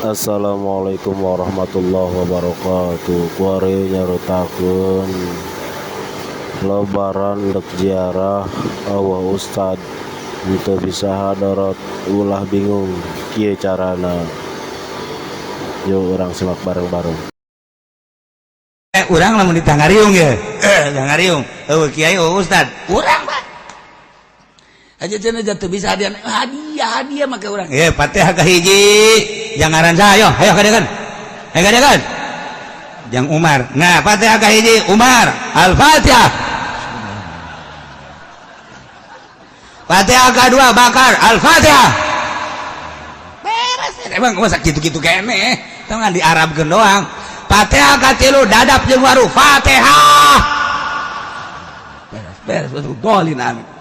Assalamualaikum warahmatullahi wabarakatuh. Kuari nyaritakeun lebaran dek ziarah Allah Ustad henteu bisa hadarat ulah bingung kieu carana. Yuk urang simak bareng-bareng. Urang lamun di Tangariung ya. Tangariung. Eueuh kiai Ustad. Urang mah aja cenah jatuh bisa hadiah make urang. Fatihah ka hiji. Jangan saya, ayo kadekan. Jang Umar. Nah, Fatihah ka hiji Umar. Al-Fatihah. Fatihah kedua Bakar. Al-Fatihah. Beres. Emang masa gitu-gitu kene. Tangan di Arabkeun doang. Fatihah katilu dadap jeung waru. Fatihah. Beres golin amin.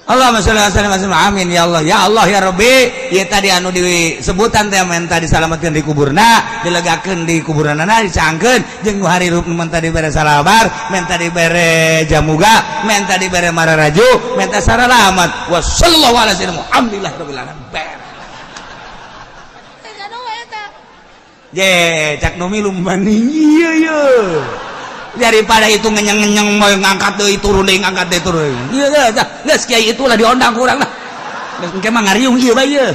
Allahumma sholli ala sayyidina amin ya Allah ya Rabbi. Ieu tadi anu disebutan teh men tadi salametkeun di kuburna, dilegakeun di kuburanana, dicangkeun jeung hari rup men tadi bere salabar, men tadi bere jamuga, men tadi bere mararaju, men tadi saralamat. Wa sallallahu ala sayyidina alhamdulillah rabbil alamin. Ye, cak nu milum maning ieu. Daripada itu ngenyeng-ngenyeng mau ngangkat deui turun deui ngangkat deui turun. Iya geus kiai itulah diondang kurang lah. Geus engke mah ngariung ieu bae ieu.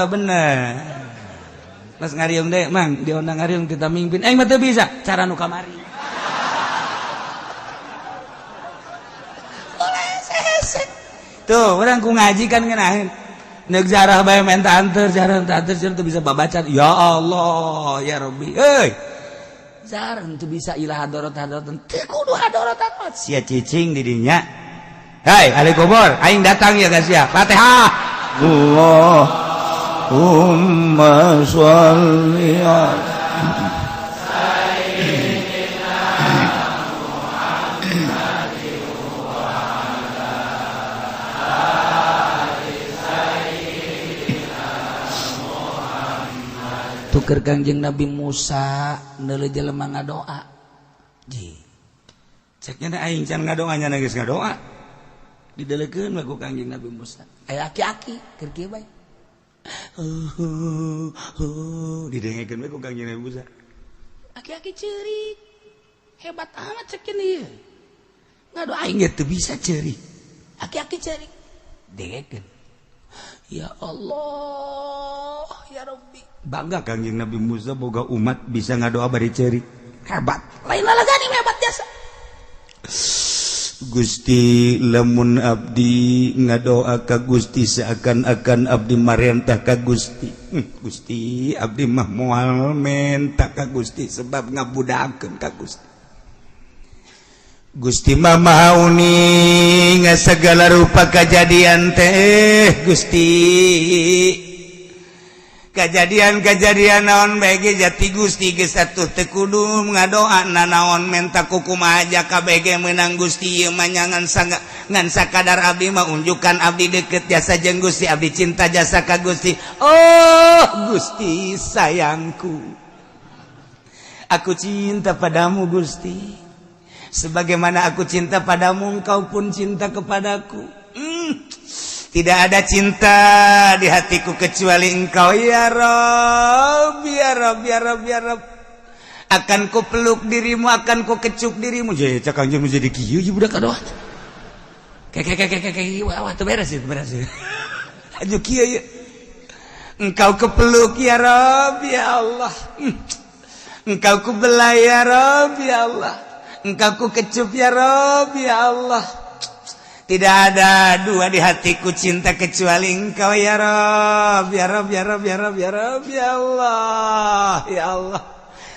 Bener. Mas ngariung deui mang diondang ngariung kita mimpin. Mah teu bisa cara nu kamari. Tuh, urang ku ngaji kan ngeunaheun. Neuk zarah bae menta anteur, zarah teu bisa babaca. Ya Allah, ya Rabbi. Euy. Jarang tuh bisa ilah hadorot-hadorot teu kudu hadorot-hadorot sia cicing di dinya. Hai ahli kubur aing datang ya guys ya. Fatihah. Allahumma sholli ala sayyidina Muhammadin wa ala ali sayyidina Muhammad. Tuker Kangjeng Nabi Musa neuleuh jelema ngadoa. Ji. Ceknya aing can ngadoanya geus ngadoa. Didelekeun mah ku Kangjeng Nabi Musa. Aya aki-aki keur kieu bae. Didengekeun we ku Kangjeng Nabi Musa. Aki-aki ceurik. Hebat amat cek ieu. Ngadoa aing ge teu bisa ceurik. Aki-aki ceurik. Dengekeun. Ya Allah, ya Rabbi. Bangga Kangjeng Nabi Musa boga umat bisa ngadoa bari ceurik. Hebat. Lain lalagani hebat jasa. Gusti lamun abdi ngadoa ka Gusti seakan-akan abdi marentah ka Gusti. Gusti abdi mah moal menta ka Gusti sebab ngabudakeun ka Gusti. Gusti mah mauni ngasagala rupa kajadian teh Gusti. Kajadian naon bae ge jati Gusti geus atuh teu kudu ngadoa naon menta kukumaha aja kabeh ge meunang Gusti ieu mah ngan sakadar abdi mah unjukan abdi deukeut jasa jeung Gusti abdi cinta jasa ka Gusti. Oh Gusti sayangku, aku cinta padamu Gusti, sebagaimana aku cinta padamu engkau pun cinta kepadaku. Tidak ada cinta di hatiku kecuali engkau ya Rabb, ya Rabb, ya Rabb, ya Rabb. Akan ku peluk dirimu, akan ku kecup dirimu. Jadi cakang jeung jadi kieu ieu budak kadoa. Wah teu beres itu beres. Aju kieu ieu. Engkau kepeluk ya Rabb, ya Allah. Engkau ku belai ya Rabb, ya Allah. Engkau ku kecup ya Rabb, ya Allah. Tidak ada dua di hatiku cinta kecuali engkau ya Rabb, ya Rabb, ya Rabb, ya Rabb, ya Rabb, ya Allah, ya Allah.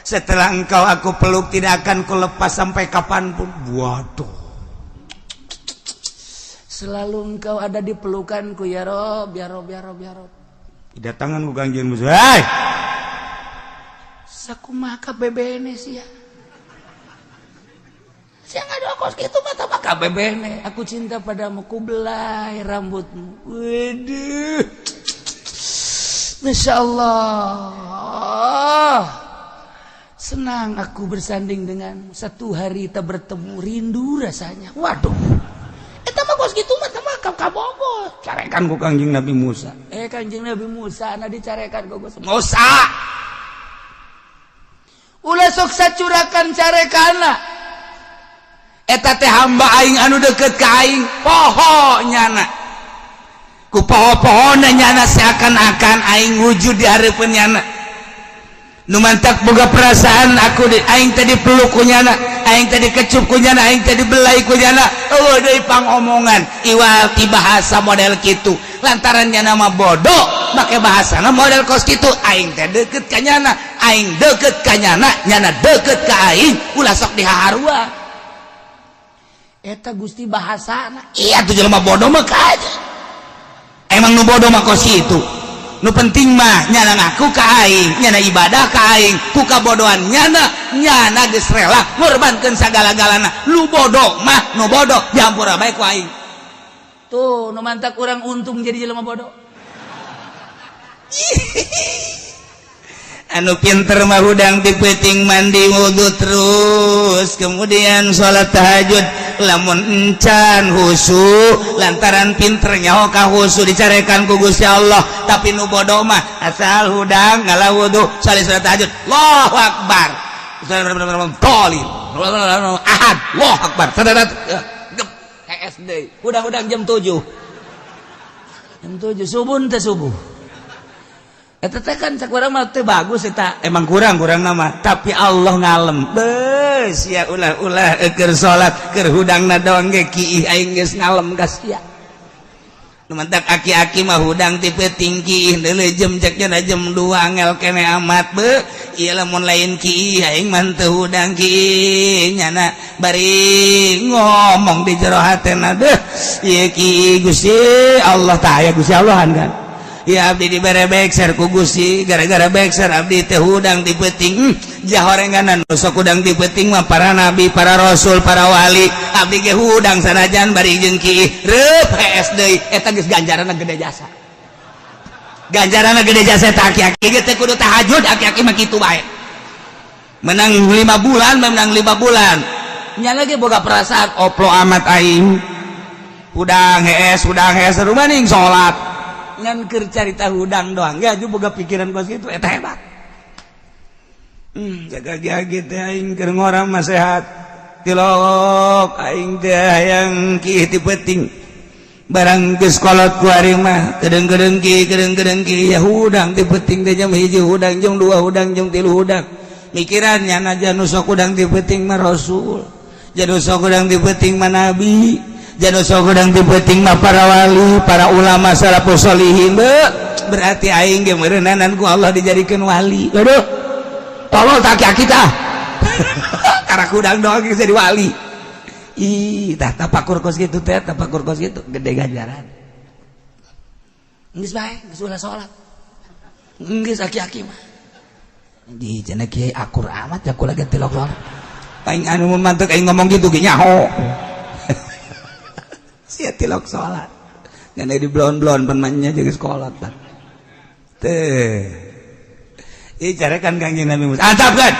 Setelah engkau aku peluk tidak akan ku lepas sampai kapanpun. Waduh. Selalu engkau ada di pelukanku ya Rabb, ya Rabb, ya Rabb, ya Rabb. Datangan ku Kangjeng Musa. Hai. Sakumaha kabebene sia. Saya ngadoa kos gitu mata maka bebene. Aku cinta padamu, ku belai rambutmu. Waduh. Masya Allah. Senang aku bersanding denganmu. Satu hari kita bertemu, rindu rasanya. Waduh. Eta mah kos gitu mata maka ka Bogor carekan ku Kangjeng Nabi Musa Kangjeng Nabi Musa dicarekan ku Musa ulah sok sacurakan carekana eta teh hamba aing anu deket ka aing poho nyana ku poho-pohona nyana seakan-akan aing wujud di hareupeun nyana nu mantak boga perasaan aku aing tadi peluk ku nyana aing tadi kecup ku nyana aing tadi belai ku nyana eueuh deui pangomongan iwal ti bahasa model kitu lantaran nyana mah bodoh make bahasana model kos kitu aing teh deukeut ka nyana aing deukeut ka nyana nyana deukeut ka aing ulah sok dihaharuan eta Gusti bahasana iya tuh jelema bodoh mah kaja emang nu bodoh mah kos kitu nu penting mah nyana ngaku ka aing nyana ibadah ka aing ku kabodohan nyana geus rela ngorbankeun sagala-galana lu bodoh mah nu bodoh dihampura bae ku aing tuh nu mantak urang untung jadi jelema bodoh anu pinter mah hudang dipeuting mandi wudu terus kemudian salat tahajud lamun encan husu lantaran pinternya ka husu dicarekan ku Gusti Allah tapi nu bodoh mah asal hudang ngalah wudu salih salat tahajud Allahu akbar tolin ahad Allahu akbar sadadat SD hudang-hudang jam 7 subuh teh subuh eta teh kan cak urang mah teu bagus eta emang kurang nama tapi Allah ngalem beus ya ulah keur salat keur hudangna doang ge kiih aing geus ngalem ka sia nu mantak aki-aki mah hudang ti peuting kiih deuleu jam cekna jam 2 angel kene amat be ieu lamun lain kiih aing mah teu hudang kiih nyana bari ngomong di jero hatena deuh ieu kiih Gusti Allah tah aya Gusti Allahan kan ya abdi dibere bekser ku Gusti gara-gara bekser abdi teh hudang dipeuting jahorenganan sok hudang dipeuting mah para nabi para rasul para wali abdi ge hudang sanajan bari jeung kieu reup hees deui eta geus ganjaranna gede jasa eta aki-aki ge teh kudu tahajud aki-aki mah kitu bae menang 5 bulan nya lagi boga perasaan oplo amat aing hudang hees rumaning salat ngan keur carita hudang doang ge aju boga pikiran kos kitu eta hebat jaga-jaga teh aing keur ngorang mah sehat tilok aing teh hayang kieu ti peuting barang geus kolot ku ari mah kedeung-kedeung kieu ya hudang ti peuting teh jam 1 hudang jam 2 hudang jam 3 hudang mikirannya najan nu sok hudang ti peuting mah rasul janu sok hudang ti peuting mah nabi janu sok hudang dipeuting mah para wali para ulama salafus sholihin berarti aing ge meureunanan ku Allah dijadikeun wali aduh tolol tak aki tah karak hudang doang geus jadi wali ih tah tapakur kos kitu teh tapakur kos kitu gede ganjaran geus bae geus ulah salat geus aki-aki mah di cenah kieu akur amat ya kula ge tilok salat paling anu mantuk aing ngomong kitu ge nyaho sia tilok salat ngan di blon-blon penmannya jeung sekolah tah teh ieu carekan Kangjeng Nabi Musa antap kan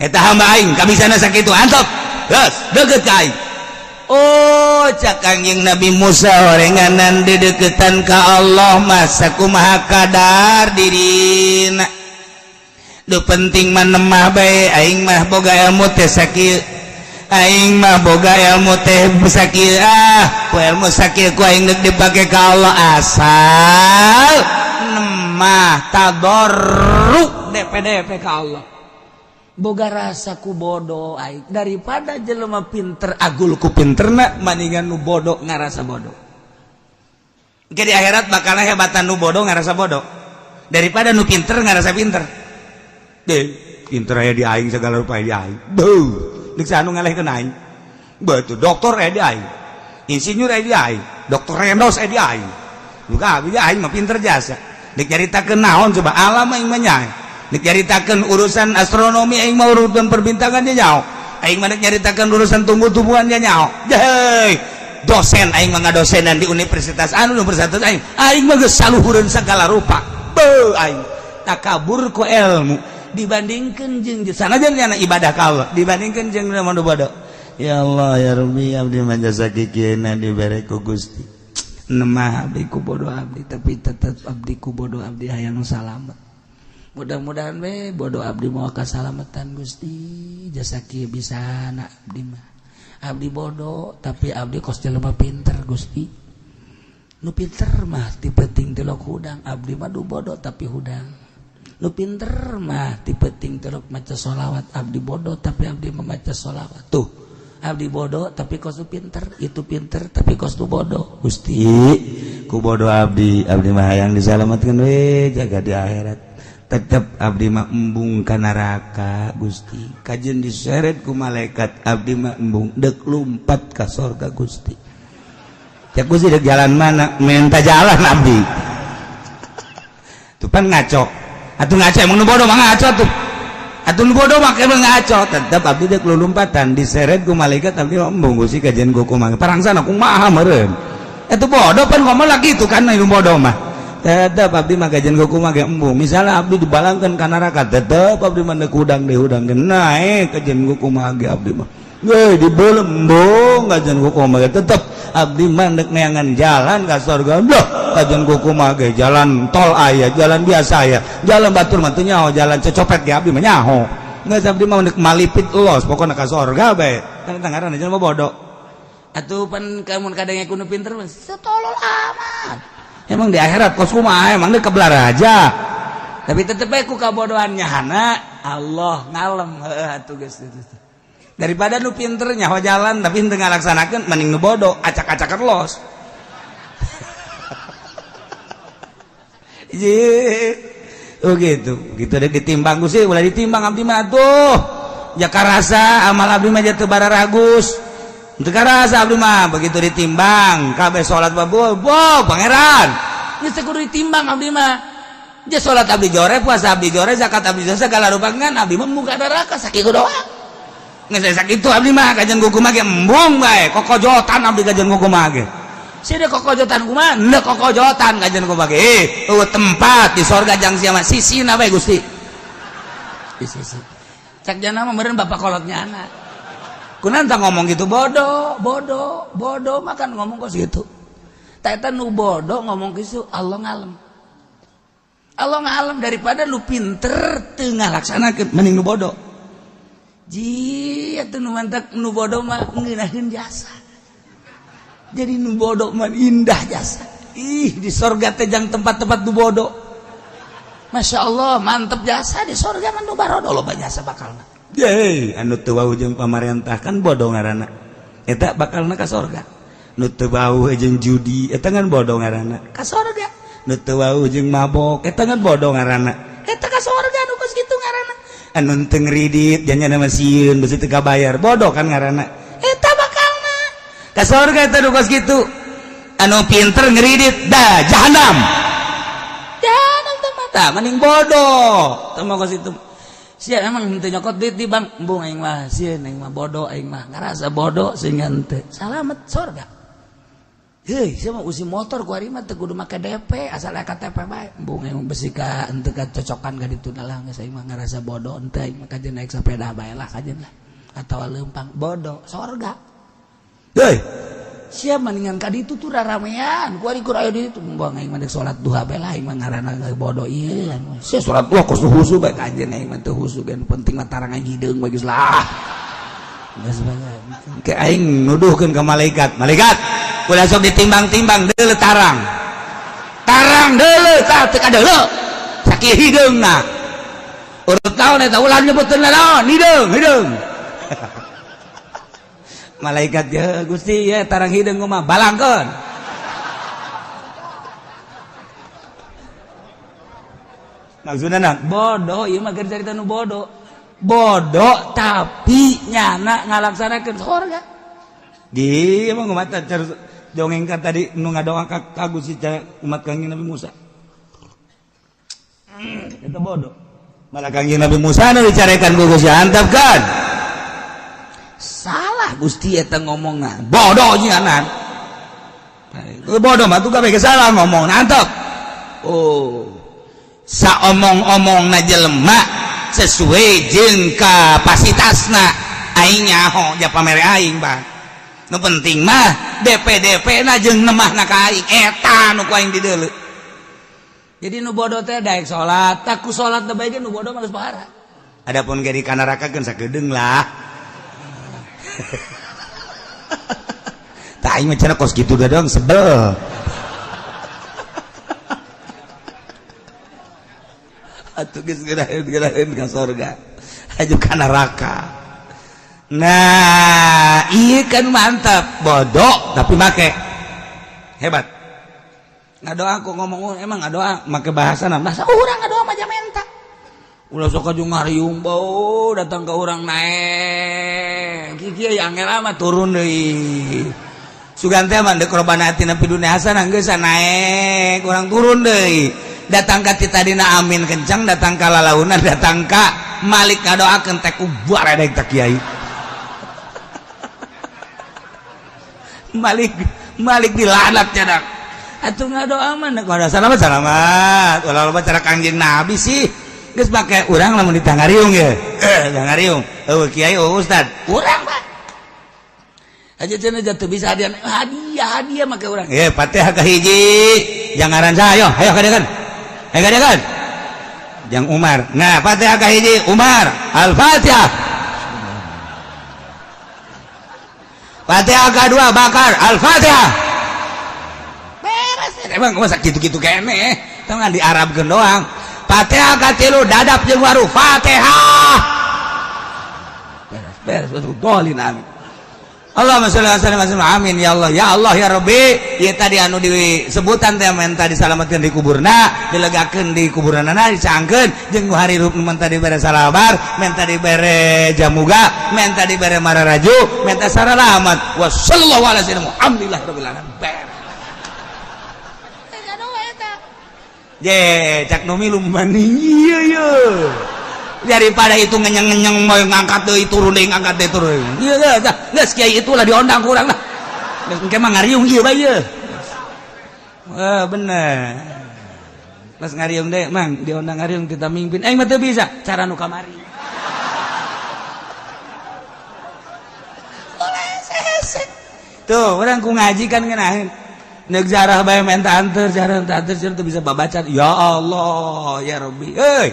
eta hamba aing kabisana sakitu antap geus deukeut ka aing oh cak Kangjeng Nabi Musa horenganan dedeuketan ka Allah mah sakumaha kadar dirina nu penting mah nemah bae aing mah boga ilmu teh sakieu aing mah boga ilmu teh sakieu ku ilmu sakieu ku aing deuk dipake ka Allah asal nemah tadarruk DP ka Allah boga rasa ku bodoh aing daripada jelema pinter agul ku pinterna maningan nu bodoh ngarasa bodoh ge di akhirat bakal hebatan nu bodoh ngarasa bodoh daripada nu pinter ngarasa pinter deh pinter aya di aing segala rupa aya di aing beuh dik sanu ngalehkeun aing betul dokter aya di aing insinyur aya di aing dokter rendos aya di aing juga abi aing mah pinter jasa dik caritakeun naon coba alam aing mah nya dik caritakeun urusan astronomi aing mah urusan perbintangan nya nyaho aing mah dik caritakeun urusan tumbuh-tumbuhan nya nyaho hei dosen aing mah ngadosenan di universitas anu universitas aing mah geus saluhureun sagala rupa beuh aing takabur ku ilmu dibandingkan jeung sanajan nyana ibadah ka Allah dibandingkan jeung nu bodoh ya Allah ya Rabbi abdi mah jasa kikieuna dibere ku Gusti nemah abdi ku bodoh abdi tapi tetep abdi ku bodoh abdi hayang salamet mudah-mudahan we bodoh abdi mau kasalamatan Gusti jasa kieu bisa anak abdi mah abdi bodoh tapi abdi kos jelema pinter Gusti nu pinter mah ti penting telok hudang abdi mah du bodoh tapi hudang nu pinter mah ti penting telok maca sholawat abdi bodoh tapi abdi memaca sholawat tuh abdi bodoh tapi kos tu pinter itu pinter tapi kos tu bodoh Gusti ku bodoh abdi mah hayang disalamatkeun we jaga di akhirat tetep abdi mah embung ka neraka Gusti kajeun diseret ku malaikat abdi mah embung deuk lumpat ka surga Gusti cek Gusti deuk jalan mana minta jalan abdi tuh pan ngaco atuh ngaco emang nu bodoh mah ngaco tuh atuh nu bodoh mah emang ngaco tetep abdi deuk lulumpatan diseret ku malaikat abdi mah embung Gusti kajeun ku kumaha parangsana kumaha meureun eta bodoh pan ngomong lagi itu kan nu bodoh mah tetep abdi mah kajian ku kumaha ge embung misalnya abdi dibalangkeun ka neraka tetep abdi mah deuk hudang naik kajian ku kumaha ge abdi mah ge dibelembung kajian ku kumaha ge tetep abdi mah deuk neangan jalan ka surga loh kajian ku kumaha ge jalan tol aya jalan biasa aya jalan batur mah teu nyaho jalan cecopet ge abdi mah nyaho geus abdi mah deuk malipit los pokona ka surga bae kan ngaranna jelema bodoh atuh pan kamun kadang kudu pinter mah setolol amat emang di akhirat kos kumaha emang dia kebelar aja tapi tetep bae ku kabodohannya hana Allah ngalem atuh geus daripada nu pinter nyaho jalan tapi henteu ngalaksanakeun mending nu bodoh acak-acakan los oh gitu deh ditimbang Gusti ulah ditimbang abdi mah atuh jaka rasa amal abdi mah teu bararagus teu karasa abdi mah begitu ditimbang kabeh salat babul pangeran geus teu kudu ditimbang abdi mah je salat abdi jore puasa abdi jore zakat abdi jore segala rupangan abdi mah muka neraka sakitu doang geus sakitu abdi mah kajian ku kumaha ge embung bae kokojotan abdi kajian ku kumaha ge sia de kokojotan kumaha henteu kokojotan kajian ku kumaha ge tempat di sorga jang sia mah sisina bae Gusti di sisi cak jana mah meureun bapak kolotnya anak kunanta ngomong gitu bodoh makan ngomong kos gitu tak nu bodoh ngomong gitu Allah ngalem daripada nu pinter teu ngalaksanakeun mending nu bodoh ji atuh nu mantak nu bodoh mah ngeunaheun jasa jadi nu bodoh mah indah jasa di surga teh jang tempat-tempat nu bodoh Masya Allah mantep jasa di surga mah nu barodo loba jasa bakalna yeay anu teu wau jeung pamarentah kan bodoh ngaranna eta bakalna ka surga nu teu wau jeung judi eta kan bodoh ngaranna ka surga nu teu wau jeung mabok eta kan bodoh ngaranna eta ka surga nu geus kitu ngaranna anu teu ngridit janjana mah sieun beusi teu kabayar bodoh kan ngaranna eta bakalna ka surga eta nu geus kitu anu pinter ngridit da jahanam tah mending bodoh teu mah geus kitu sia emang henteu nyokot duit di bank embung aing mah sieun aing mah bodoh aing mah ngarasa bodoh sehingga henteu salamet surga heuh sia mah usi motor ku ari mah teu kudu make DP asal aya KTP bae embung aing besi ka henteu kacocokan ka ditu lah geus aing mah ngarasa bodoh henteu aing mah kajeun naik sepeda bae lah kajeun lah atawa leumpang bodoh surga heuh sia mendingan ka ditu tuh raramean ku ari ku aya di ditu embung aing mah deuk salat duha bae lah aing mah ngaranna bodoh ieu sia salat duha kos husu bae kajeun aing mah teu husu kan penting mah tarangan hideung bae geus lah geus bae ke aing nuduhkeun ka malaikat ulah sok ditimbang-timbang deuleu tarang deuleu tah teu kadeuleu sakieu hideungna urut naon eta ulah nyebutkeun naon hideung malaikat ya Gusti ya tarang hideung kumaha balangkeun maksudna bodoh ieu mah keur carita nu bodoh tapi nyana ngalaksanakeun surga di emang kumaha dongeng kan tadi nu ngadoa ka Gusti umat Kangjeng Nabi Musa eta bodoh malah Kangjeng Nabi Musa nu dicarekan ku Gusti antep kan salah Gusti eta ngomongna bodoh nyianan bodoh mah tuh kabeh salah ngomong antep saomong-omongna jelema sesuai jeung kapasitasna aing nyaho ja pamere aing Pak nu penting mah DP na jeung nemahna ka aing eta nu ku aing dideuleu jadi nu bodoh teh daek salat tak ku salat teh bae nu bodoh mah geus pahara adapun ge di kana neraka geus sakedeung lah tah aing mah cenah kos kitu dong sebel atuh geus geraeun ka surga aju ka neraka. Nah iya kan mantap bodoh tapi make hebat ngadoa aku ngomong emang ngadoa make bahasa masa urang ngadoa mah menta ulah sok aju ngariung bau datang ke urang naik kieu angel mah turun deui sugan teh mah deuk robana atina pidunya hasanah geus naik urang turun deui datang ka titadina amin kencang datang ka lalaunan datang ka malik ngadoakeun teh kubar edek tak kiai Malik dilanat cadak atuh ngadoa mah kada salamat ulah loba cara Kangjeng Nabi sih geus make urang lamun ditangariung ye tangariung eueuh kiai ustad urang mah aja cenah jatuh bisa hadiah make urang Fatihah ka hiji jangaran saya ayo kadekan Jang Umar nah Fatihah ka hiji Umar Al-Fatihah Fatihah kedua Bakar Al-Fatihah beres emang masa gitu-gitu kene tangan di Arab doang Fatihah katilu dadap jeung waru Fatihah beres dolin amin Allahumma sholli ala sayyidina amin ya Allah ya Rabbi ieu tadi anu disebutan teh men tadi disalametkeun di kuburna dilegakeun di kuburanana dicaangkeun jeung hari rup men tadi bere salabar men tadi bere jamuga men tadi bere mararaju men tadi saralamat wa sallallahu alaihi wasallam alhamdulillah rabbil alamin je cak nu milu mani ieu daripada itu ngenyeng-ngenyeng mau ngangkat deui turun deui ngangkat deui turun ieu geus kiai itulah diondang ku urang lah geus engke mah ngariung ieu bae ieu bener pas ngariung deui mang diondang ngariung kita mimpin aing mah teu bisa cara nu kamari tuh urang ku ngaji kan ngeunaheun neuk zarah bae menta anteur zarah teu bisa babaca ya Allah ya Rabbi euy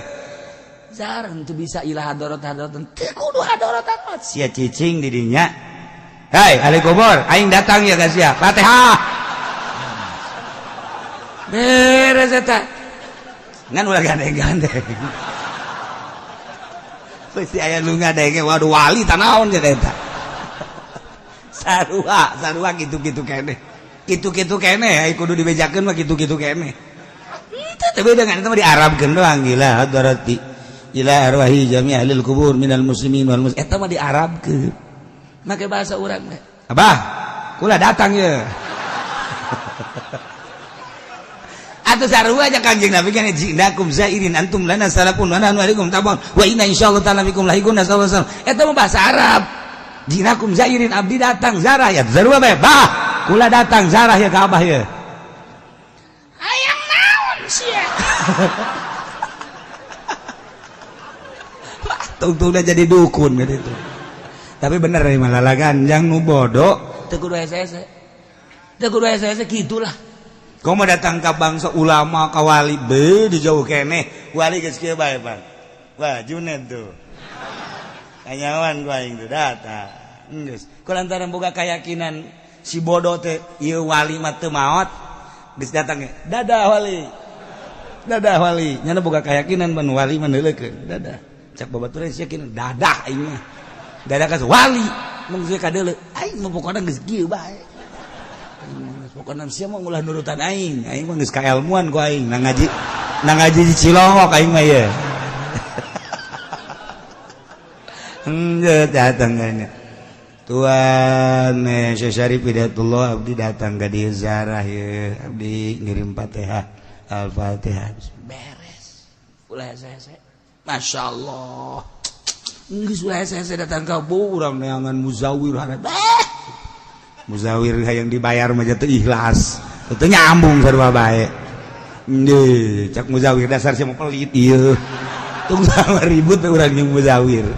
jarang tuh bisa ilah hadorot-hadorotan teu kudu hadorot-hadorot sia cicing di dinya hai ahli kubur aing datang ya guys ya Fatihah beres eta ngan ulah gandeng-gandeng pasti aya nu ngadenge waduh wali tanaon nya eta sarua gitu-gitu kene ai kudu dibejakeun mah gitu-gitu kene teu beda ngan eta mah diarabkeun doang gila hadorati ila arwahi jami ahlil kubur minal muslimin wal muslimin eta mah diarabkeun make bahasa urang teh abah kula datang ye atuh sarua aja Kangjeng Nabi kan jindakum zairin antum lana salafun wa nahnu alaikum tabun wa inna insyaallah ta'ala bikum lahiqun sallallahu alaihi wasallam eta mah bahasa Arab jindakum zairin abdi datang zarah ya sarua bae bah kula datang zarah ya ka abah ye hayang naon sia tungtungnya jadi dukun gitu. Tapi bener nih malalagan yang nu bodoh teu kudu hese gitulah. Kau mau datang ke bangsa ulama ka wali be di jauh kene wali geus kieu bae Bang. Wah Junet tuh. Kanyawan gua aing teh datang. Geus. Ku lantaran boga keyakinan si bodoh teh ieu wali mah teu maot geus datang ge. Dadah wali. Nyana boga keyakinan ban wali mah neuleukeun. Dadah. Cak babaturan yakin dadah aing mah dadah ka wali mun geus ka deuleu aing mah pokona geus kieu bae pokona sia mah ngulah nurutan aing mah geus ka ilmuan ku aing nang ngaji di Cilongok aing mah ye datang kana Tuan Syekh Syarif Hidayatullah abdi datang ka dieu ziarah ye abdi ngirim Fatihah Al-Fatihah beres ulah hese Masya Allah geus wae saya datang ka urang neangan muzawir hareup muzawir hayang dibayar mah teu ikhlas teu nyambung sarua bae deui cak muzawir dasar sia mah pelit ieu tong sama ribut urang jeung muzawir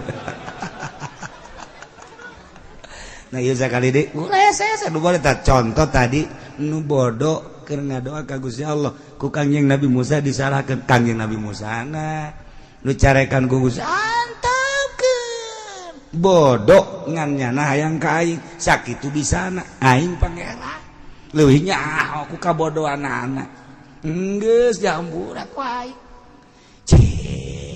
Nah ieu sakali deui ulah saya boleh contoh tadi nu bodoh keur ngadoa ka Gusti Allah ku Kangjeng Nabi Musa disalahkeun Kangjeng Nabi Musa nu carekan ku Gusti antepkeun bodoh ngan nyana hayang ka aing sakitu bisana aing pangeran leuwih nyaho ku kabodohan anak geus jambura ku aing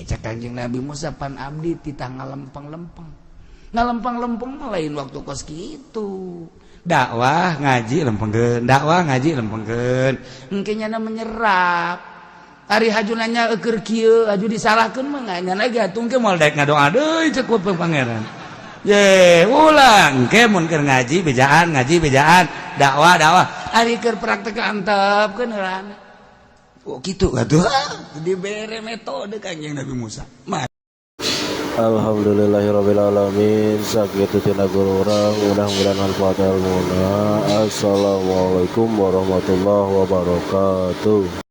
cek Kangjeng Nabi Musa pan abdi titah ngalempeng-lempeng ngalempeng-lempeng mah lain waktu kos kitu dakwah ngaji lempengkeun engke nyana menyerap ari haju nanya keur kieu haju disalahkeun mah nyana gatung ke moal daek ngadoa deui cek ku pangeran ye ulang engke mun keur ngaji bejaan dakwah ari keur praktek antepkeun heurana oh kitu atuh dibere metode Kangjeng Nabi Musa Alhamdulillahirrabbilalamin. Sakitu tina guru urang mudah-mudahan manfaat ilmuna. Assalamualaikum warahmatullahi wabarakatuh.